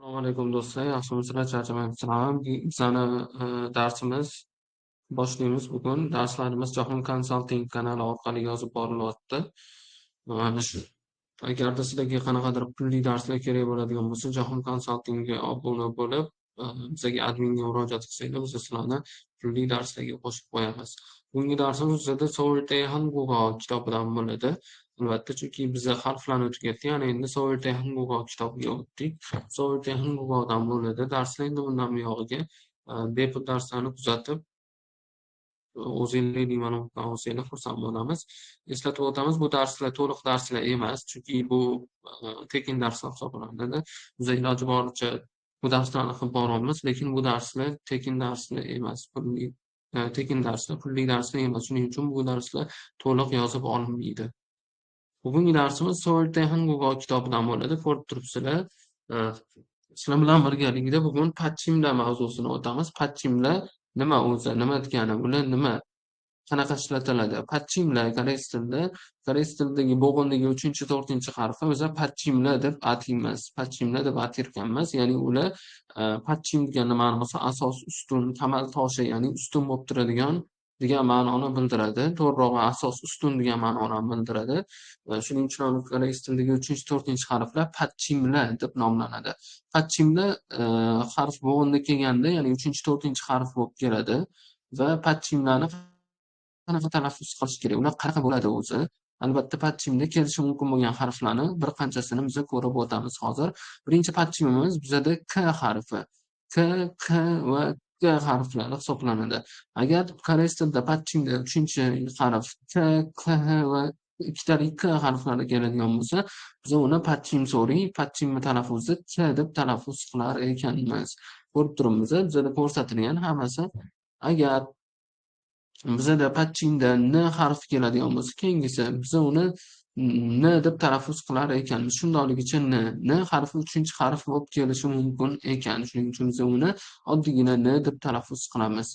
Assalomu alaykum do'stlar, yaxshimisizlar? Charchamayapsizlarmi? Bizani darsimiz boshlaymiz bugun. Darslarimiz Jahon konsalting kanali orqali yozib borilyapti. Agarda sizlarga qanaqadir pulli darslar kerak bo'ladigan bo'lsa, Jahon konsaltingga obuna bo'lib, bizga adminga murojaat qilsanglar, biz sizlarni pulli darslarga qo'shib qo'yamiz. Bugungi darsimiz bizada Soveltay Hangugo kitobidan bo'ladi. Albatta, chunki biza harflarni tugatdik, ya'ni endi Soveltay Hangugo kitobiga o'tdik. Soveltay Hangugodan bo'ladi. Darslar endi bundan buyog'iga bepul darslarni kuzatib o'zingizlik ma'lumotdan olsanglar xursand bo'lamiz. Eslatib o'tamiz, bu darslar to'liq darslar emas, chunki bu tekin darslar hisoblanadi. Biz iloji boricha bu darslarni qilib boramiz, lekin bu darslar tekin darslar emas, tekin darslar, pulli darslar emas. Shuning uchun bu darslar to'liq yozib olinmaydi. Bugungi darsimiz Soveltay Hangugo kitobidan bo'ladi. Ko'rib turibsizlar. Sizlar bilan birgalikda bugun patchimlar mavzusini o'tamiz. Patchimlar nima o'zi, nima degani, ular nima, qanaqa ishlatiladi? Patchimlar koreys tilidagi bo'g'indagi 3-4 harfi o'zi patchimlar deb ataymiz. Patchimlar deb atirkanmiz. Ya'ni ular patchim degani ma'nosi asos, ustun, tamal toshi, ya'ni ustun bo'lib turadigan degan ma'noni bildiradi. To'g'rirog'i asos, ustun degan ma'noni bildiradi. Shuning uchun ham koreys tilidagi 3-4 harflar patchimlar deb nomlanadi. Patchimlar harf bo'g'inda kelganda, ya'ni 3-4 harf bo'lib keladi va patchimlarni qanaqa talaffuz qilish kerak? Ular qanaqa bo'ladi o'zi? Albatta, patchimda kelishi mumkin bo'lgan harflarni bir qanchasini biz ko'rib o'tamiz hozir. Birinchi patchimimiz bizada K harfi. K, K va G harflari hisoblanadi. Agar koreys tilida patchimda 3-harf K, K va ikkitalik K harflari keladigan bo'lsa, biz uni patchim so'ring, patchimni talaffuzi K deb talaffuz qilar ekanmiz. Ko'rib turibmiz, bizada ko'rsatilgan hammasi. Agar bizada patchimda N harfi keladigan bo'lsa, keyingisi biz uni N deb talaffuz qilar ekanmiz. Shundayligicha N harfi 3-harf bo'lib kelishi mumkin ekan. Shuning uchun biz uni oddiygina N deb talaffuz qilamiz.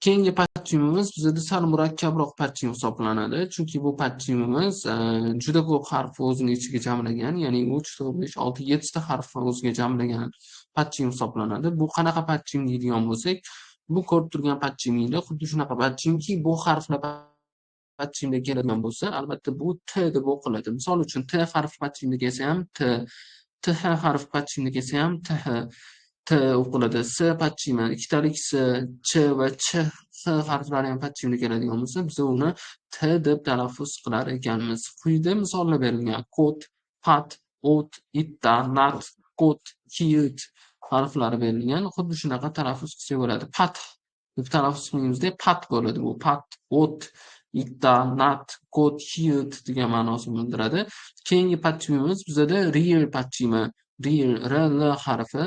Keyingi patchimimiz bizada sal murakkabroq patchim hisoblanadi. Chunki bu patchimimiz juda ko'p harfni o'zining ichiga jamlagan, ya'ni 3, 4, 5, 6, 7 ta harfni o'ziga jamlagan patchim hisoblanadi. Bu qanaqa patchim deydigan bo'lsak, bu ko'rib turgan patchiminglar xuddi shunaqa patchimki, bu harflar patchimda keladigan bo'lsa, albatta bu T deb o'qiladi. Misol uchun T harfi patchimda kelsa ham T, TH harfi patchimda kelsa ham TH, T o'qiladi. S patchimi, ikkitalik S, Ch va Ch harflari ham patchimda keladigan bo'lsa, biz uni T deb talaffuz qilar ekanmiz. Quyida misollar berilgan: kot, pat, ot, itta, nat, kot, kiyut harflari berilgan. Xuddi shunaqa talaffuz qilsak bo'ladi. Pat deb talaffuz qilganimizda pat bo'ladi. Bu pat, ot, itta, nat, kot, kiyut degan ma'nosini bildiradi. Keyingi patchimimiz bizada real patchimi. Real, RL harfi.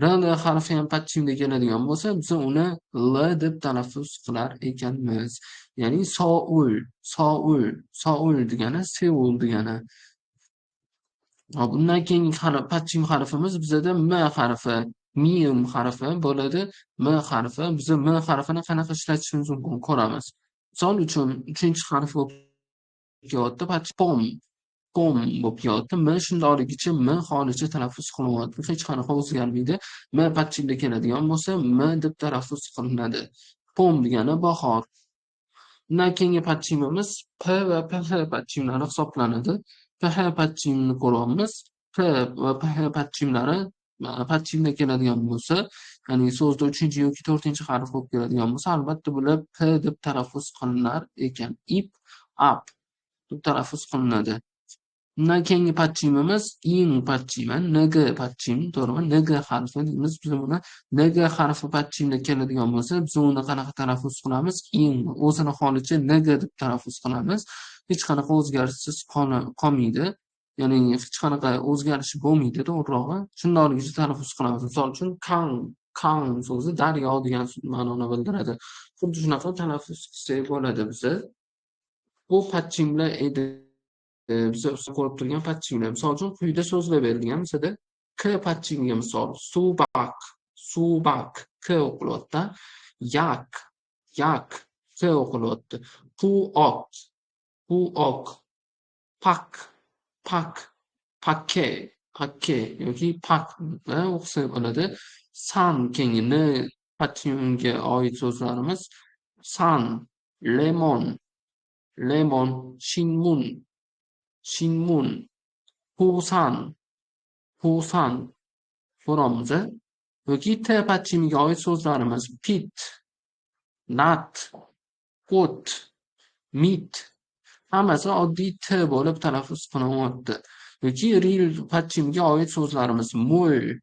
RL harfi ham patchimda keladigan bo'lsa, biz uni L deb talaffuz qilar ekanmiz. Ya'ni Soul degani Seul degani. Bundan keyingi patchim harfimiz bizada M harfi, mim harfi bo'ladi. M harfi, biz M harfini qanaqa ishlatishimiz mumkin ko'ramiz. Misol uchun 3-harf bo'lib kelyapti, patch pom bo'lib kelyapti. M shundayligicha M holicha talaffuz qilyapti. Hech qanaqa o'zgarmaydi. M patchimda keladigan bo'lsa, M deb talaffuz qilinadi. Pom degani bahor. Undan keyingi patchimimiz P va PH patchimlari hisoblanadi. PH patchimni ko'ryapmiz. P va PH patchimlari patchimda keladigan bo'lsa, ya'ni so'zda 3 yoki 4-harf bo'lib keladigan bo'lsa, albatta bular P deb talaffuz qilinar ekan. Ip, up deb talaffuz qilinadi. Undan keyingi patchimimiz in patchimi, NG patchim, to'g'rimi? NG harfi deymiz. Biz buni NG harfi patchimda keladigan bo'lsa, biz uni qanaqa talaffuz qilamiz? In, o'zini holicha NG deb talaffuz qilamiz. Hech qanaqa o'zgarishsiz qolmaydi. Ya'ni hech qanaqa o'zgarish bo'lmaydi, to'g'rirog'i. Shundayligicha talaffuz qilamiz. Misol uchun Kang so'zi daryo degan ma'noni bildiradi. Xuddi shunaqa talaffuz qilsak bo'ladi biza. Bu patchimlar edi. Biz ko'rib turgan patchimlar. Misol uchun quyida so'zlar berilgan. Bizada K patchimiga misol suvbak K o'qilyapti. Yak K o'qilyapti. Puok pak pakke pakke yoki pak o'qisa bo'ladi. San keyingi n patchimga oid so'zlarimiz san, lemon, lemon, shinmun, shinmun, pusan, pusan so'ramiz. Yoki t patchimiga oid so'zlarimiz pit, nat, o't, mit hammasi oddiy t bo'lib talaffuz qilinyapti. Yoki ril patchimga oid so'zlarimiz mo'l,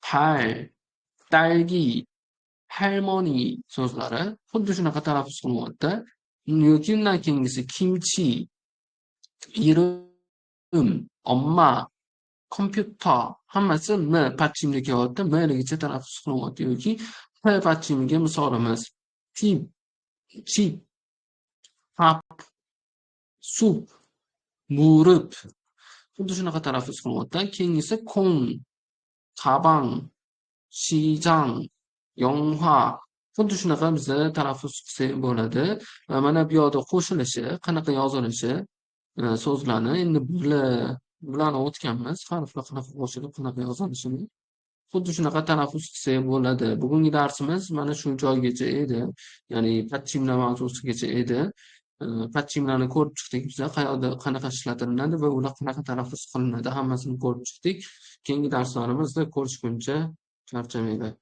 pal, 딸기, 할머니 so'zlari xuddi shunaqa talaffuz qilinyapti. Yoki undan keyingisi kimchi, irim, omma, kompyuter hammasi m patchimga kelyapti. M ligicha talaffuz qilinyapti. Yoki p patchimiga misolimiz tip, chip, pap, sup, mu'rib xuddi shunaqa talaffuz qilinyapti. Keyingisi kon, 가방, 시장, 영화 xuddi shunaqa biza talaffuz qilsak bo'ladi. Va mana bu yoqda qo'shilishi, qanaqa yozilishi so'zlarni endi bularni o'tganmiz. Harflar qanaqa qo'shilib, qanaqa yozilishini. Xuddi shunaqa talaffuz qilsak bo'ladi. Bugungi darsimiz mana shu joygacha edi. Ya'ni patchimlar mavzusigacha edi. Patchimlarni ko'rib chiqdik biza qayoqda qanaqa ishlatilinadi va ular qanaqa talaffuz qilinadi hammasini ko'rib chiqdik. Keyingi darslarimizda ko'rishguncha charchamanglar.